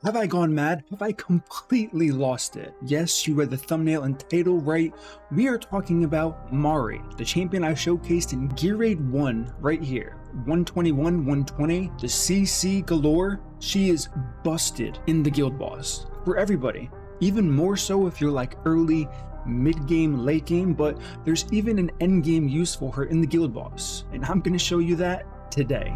Have I gone mad? Have I completely lost it? Yes, you read the thumbnail and title right. We are talking about Marri, the champion I showcased in Gear Raid 1 right here. 121, 120, the CC galore. She is busted in the guild boss for everybody. Even more so if you're like early, mid-game, late game, but there's even an end game use for her in the guild boss. And I'm gonna show you that today.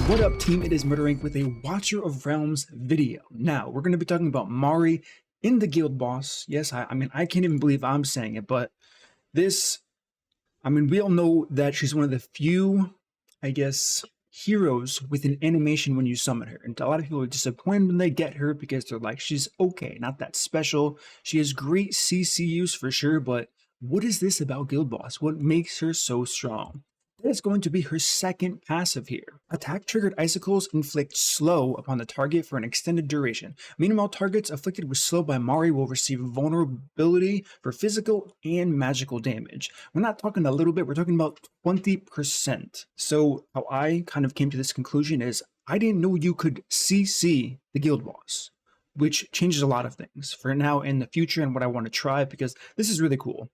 What up, team? It is Murdering with a Watcher of Realms video. Now, we're going to be talking about Marri in the guild boss. Yes, I mean, I can't even believe I'm saying it, but this, we all know that she's one of the few, I guess, heroes with an animation when you summon her. And a lot of people are disappointed when they get her because they're like, she's okay, not that special. She has great CC use for sure, but what is this about guild boss? What makes her so strong? That is going to be her second passive here. Attack triggered icicles inflict slow upon the target for an extended duration. Meanwhile, targets afflicted with slow by Marri will receive vulnerability for physical and magical damage. We're not talking a little bit, we're talking about 20%. So how I kind of came to this conclusion is I didn't know you could CC the guild boss, which changes a lot of things for now in the future and what I want to try, because this is really cool.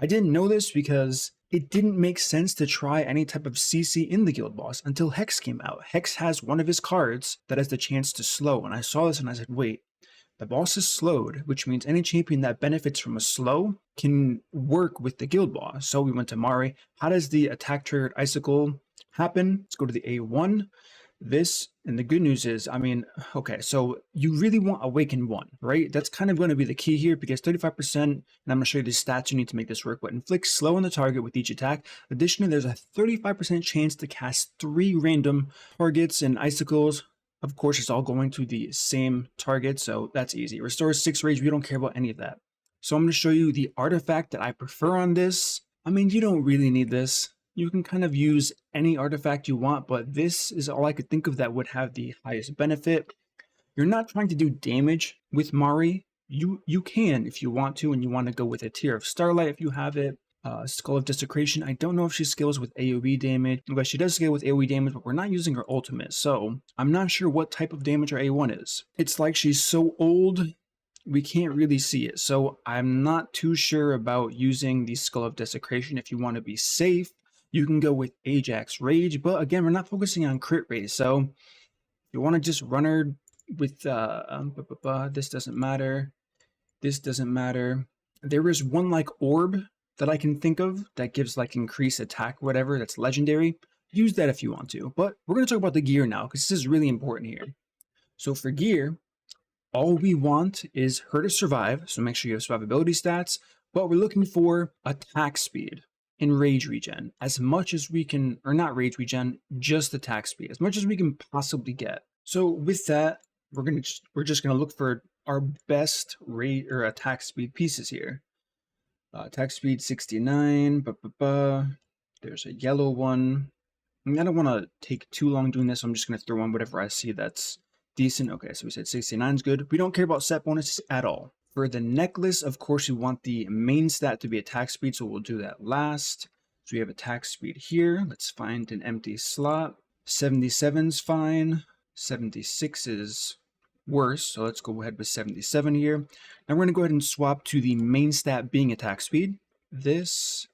I didn't know this because it didn't make sense to try any type of CC in the guild boss until Hex came out. Hex has one of his cards that has the chance to slow, and I saw this and I said, wait, the boss is slowed, which means any champion that benefits from a slow can work with the guild boss. So we went to Marri. How does the attack triggered icicle happen? Let's go to the A1. This, and the good news is, okay, so you really want Awaken 1, right? That's kind of going to be the key here because 35%, and I'm going to show you the stats you need to make this work, but inflicts slow on the target with each attack. Additionally, there's a 35% chance to cast 3 random targets and icicles. Of course, it's all going to the same target, so that's easy. Restores 6 rage, we don't care about any of that. So I'm going to show you the artifact that I prefer on this. You don't really need this. You can kind of use any artifact you want, but this is all I could think of that would have the highest benefit. You're not trying to do damage with Marri. You can if you want to, and you want to go with a Tear of Starlight if you have it. Skull of Desecration. I don't know if she scales with AoE damage, but she does scale with AoE damage, but we're not using her ultimate, so I'm not sure what type of damage her A1 is. It's like she's so old, we can't really see it, so I'm not too sure about using the Skull of Desecration. If you want to be safe, you can go with Ajax Rage, but again, we're not focusing on crit rate, so if you want to just run her with, this doesn't matter, this doesn't matter. There is one like orb that I can think of that gives like increased attack, whatever, that's legendary. Use that if you want to, but we're going to talk about the gear now, because this is really important here. So for gear, all we want is her to survive, so make sure you have survivability stats, but we're looking for attack speed and rage regen as much as we can, or not rage regen, just attack speed, as much as we can possibly get. So with that, we're just gonna look for our best rate or attack speed pieces here. Attack speed 69. There's a yellow one. I don't want to take too long doing this, so I'm just gonna throw on whatever I see that's decent. Okay, so we said 69 is good. We don't care about set bonuses at all. For the necklace, of course, we want the main stat to be attack speed, so we'll do that last. So we have attack speed here. Let's find an empty slot. 77's fine. 76 is worse, so let's go ahead with 77 here. Now we're going to go ahead and swap to the main stat being attack speed. This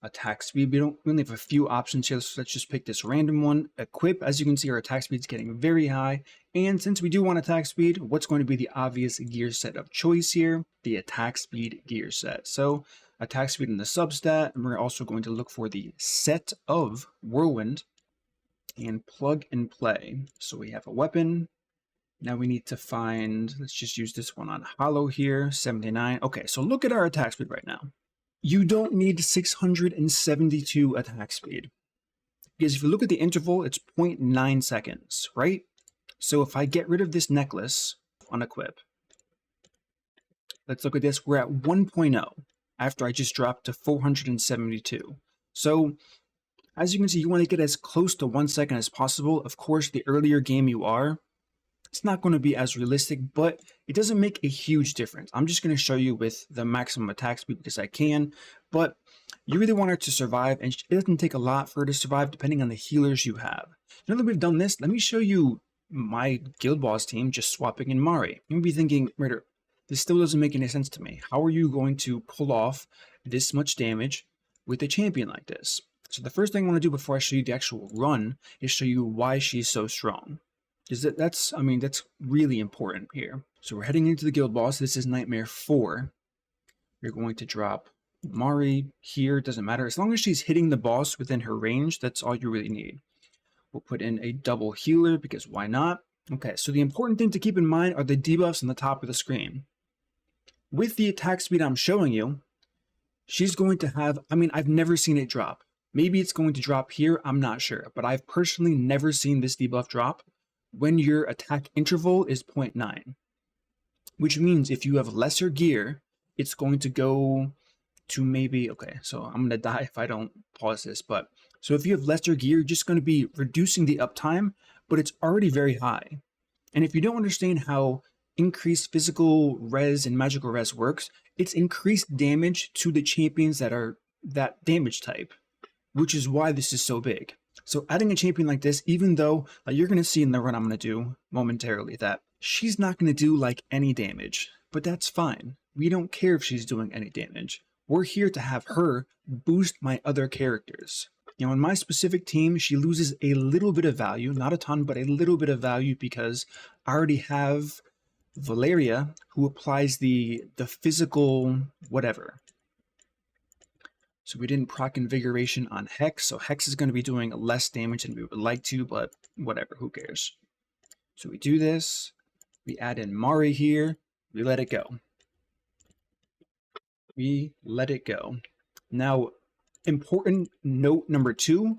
attack speed, we only have a few options here, so let's just pick this random one. Equip, as you can see, our attack speed is getting very high, and since we do want attack speed, what's going to be the obvious gear set of choice here? The attack speed gear set. So attack speed in the substat, and we're also going to look for the set of whirlwind and plug and play. So we have a weapon. Now we need to find, let's just use this one on hollow here, 79. Okay, so look at our attack speed right now. You don't need 672 attack speed, because if you look at the interval, it's 0.9 seconds, right? So if I get rid of this necklace on equip, let's look at this, we're at 1.0 after I just dropped to 472. So as you can see, you want to get as close to 1 second as possible. Of course, the earlier game you are, It's not going to be as realistic, but it doesn't make a huge difference. I'm just going to show you with the maximum attack speed because I can, but you really want her to survive, and it doesn't take a lot for her to survive depending on the healers you have. Now that we've done this, let me show you my guild boss team just swapping in Marri. You may be thinking, Murder, this still doesn't make any sense to me. How are you going to pull off this much damage with a champion like this? So the first thing I want to do before I show you the actual run is show you why she's so strong. That's really important here. So we're heading into the guild boss. This is Nightmare 4. You're going to drop Marri here. Doesn't matter. As long as she's hitting the boss within her range, that's all you really need. We'll put in a double healer because why not? Okay, so the important thing to keep in mind are the debuffs on the top of the screen. With the attack speed I'm showing you, she's going to have, I've never seen it drop. Maybe it's going to drop here, I'm not sure, but I've personally never seen this debuff drop when your attack interval is 0.9. Which means if you have lesser gear, it's going to go to maybe, okay, so I'm going to die if I don't pause this, but so if you have lesser gear, you're just going to be reducing the uptime, but it's already very high. And if you don't understand how increased physical res and magical res works, it's increased damage to the champions that are that damage type, which is why this is so big. So adding a champion like this, even though you're going to see in the run I'm going to do momentarily that she's not going to do like any damage, but that's fine. We don't care if she's doing any damage. We're here to have her boost my other characters. You know, in my specific team, she loses a little bit of value, not a ton, but a little bit of value because I already have Valeria who applies the physical whatever. So we didn't proc Invigoration on Hex, so Hex is going to be doing less damage than we would like to, but whatever, who cares? So we do this, we add in Marri here, we let it go. We let it go. Now, important note number 2,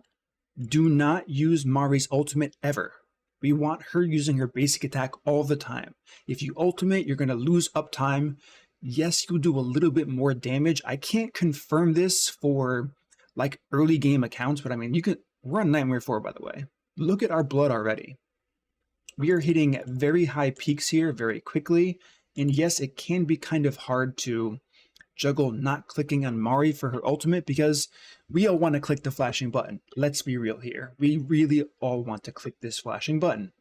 do not use Mari's ultimate ever. We want her using her basic attack all the time. If you ultimate, you're going to lose uptime. Yes, you'll do a little bit more damage. I can't confirm this for like early game accounts, but we're on Nightmare 4, by the way. Look at our blood already. We are hitting very high peaks here very quickly. And yes, it can be kind of hard to juggle not clicking on Marri for her ultimate because we all want to click the flashing button. Let's be real here. We really all want to click this flashing button.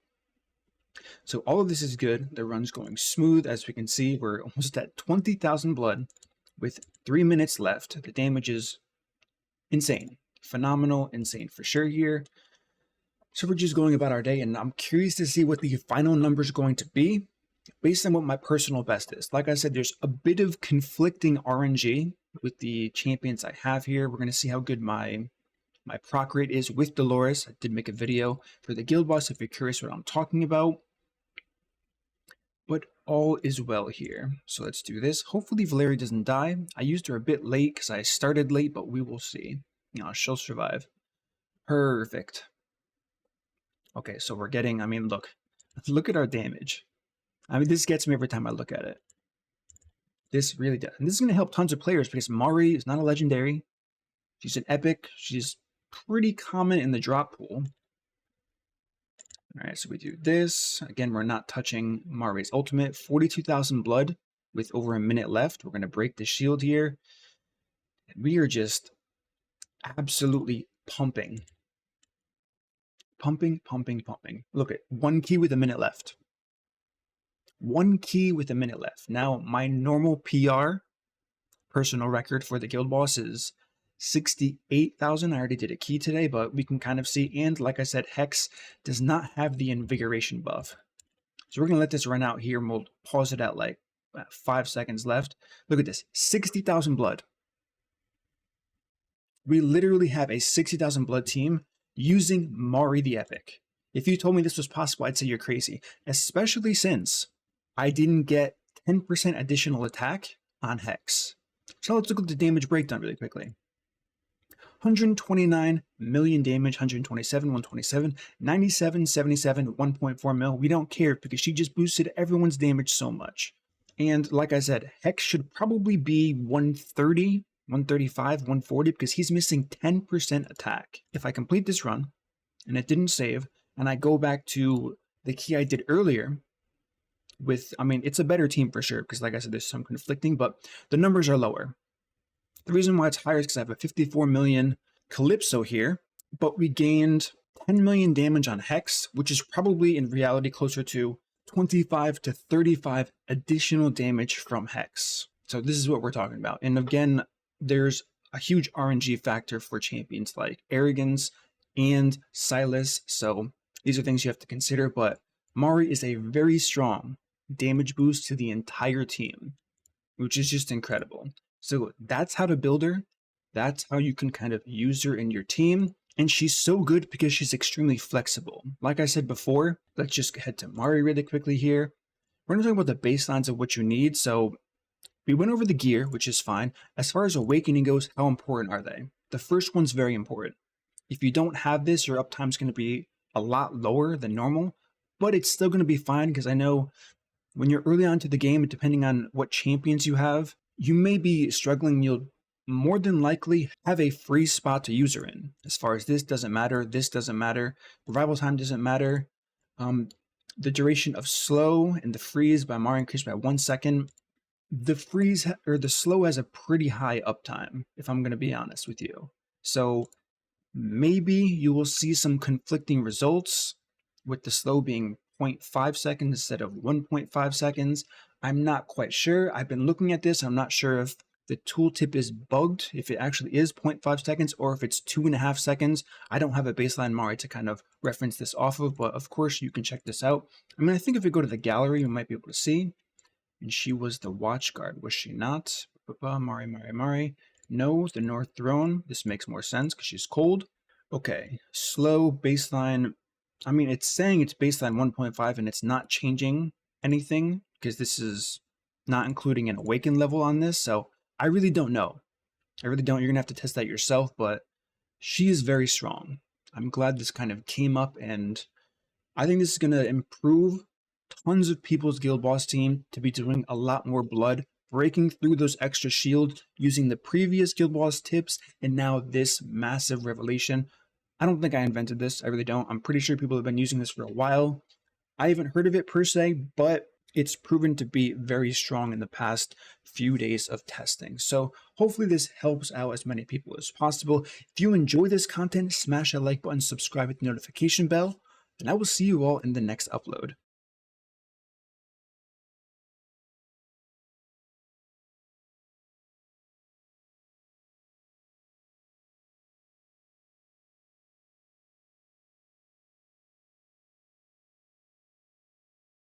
So all of this is good. The run's going smooth. As we can see, we're almost at 20,000 blood with 3 minutes left. The damage is insane. Phenomenal, insane for sure here. So we're just going about our day, and I'm curious to see what the final number is going to be based on what my personal best is. Like I said, there's a bit of conflicting RNG with the champions I have here. We're going to see how good my proc rate is with Dolores. I did make a video for the guild boss if you're curious what I'm talking about. But all is well here. So let's do this. Hopefully Valeria doesn't die. I used her a bit late because I started late, but we will see. You know, she'll survive. Perfect. Okay, so we're getting, look at our damage. This gets me every time I look at it. This really does. And this is going to help tons of players because Marri is not a legendary. She's an epic. She's pretty common in the drop pool. All right, so we do this. Again, we're not touching Marri's ultimate. 42,000 blood with over a minute left. We're going to break the shield here. And we are just absolutely pumping. Pumping, pumping, pumping. Look at 1 key with a minute left. 1 key with a minute left. Now, my normal PR, personal record for the guild boss is 68,000. I already did a key today, but we can kind of see. And like I said, Hex does not have the invigoration buff. So we're going to let this run out here, and we'll pause it at like 5 seconds left. Look at this, 60,000 blood. We literally have a 60,000 blood team using Marri the Epic. If you told me this was possible, I'd say you're crazy, especially since I didn't get 10% additional attack on Hex. So let's look at the damage breakdown really quickly. 129 million damage, 127, 127, 97, 77, 1.4 mil. We don't care because she just boosted everyone's damage so much. And like I said, Hex should probably be 130, 135, 140 because he's missing 10% attack. If I complete this run and it didn't save and I go back to the key I did earlier, with, I mean, it's a better team for sure, because like I said, there's some conflicting, but the numbers are lower. The reason why it's higher is because I have a 54 million Calypso here, but we gained 10 million damage on Hex, which is probably in reality closer to 25 to 35 additional damage from Hex. So this is what we're talking about. And again, there's a huge RNG factor for champions like Arrogance and Silas. So these are things you have to consider, but Marri is a very strong damage boost to the entire team, which is just incredible. So that's how to build her. That's how you can kind of use her in your team. And she's so good because she's extremely flexible. Like I said before, let's just head to Marri really quickly here. We're going to talk about the baselines of what you need. So we went over the gear, which is fine. As far as awakening goes, how important are they? The first one's very important. If you don't have this, your uptime is going to be a lot lower than normal, but it's still going to be fine because I know when you're early on to the game, depending on what champions you have, you may be struggling. You'll more than likely have a free spot to use her in. As far as this doesn't matter, revival time doesn't matter. The duration of slow and the freeze by Marri increased by 1 second. The freeze or the slow has a pretty high uptime, if I'm going to be honest with you. So maybe you will see some conflicting results with the slow being 0.5 seconds instead of 1.5 seconds. I'm not quite sure. I've been looking at this. I'm not sure if the tooltip is bugged, if it actually is 0.5 seconds or if it's 2.5 seconds. I don't have a baseline Marri to kind of reference this off of, but of course you can check this out. I mean, I think if we go to the gallery, we might be able to see. And she was the watch guard, was she not? Marri. No, the North Throne. This makes more sense because she's cold. Okay, slow baseline. I mean, it's saying it's baseline 1.5 and it's not changing anything because this is not including an awaken level on this. So I really don't know. I really don't. You're going to have to test that yourself, but she is very strong. I'm glad this kind of came up, and I think this is going to improve tons of people's guild boss team to be doing a lot more blood, breaking through those extra shields, using the previous guild boss tips, and now this massive revelation. I don't think I invented this. I really don't. I'm pretty sure people have been using this for a while. I haven't heard of it per se, but it's proven to be very strong in the past few days of testing. So hopefully this helps out as many people as possible. If you enjoy this content, smash that like button, subscribe with the notification bell, and I will see you all in the next upload.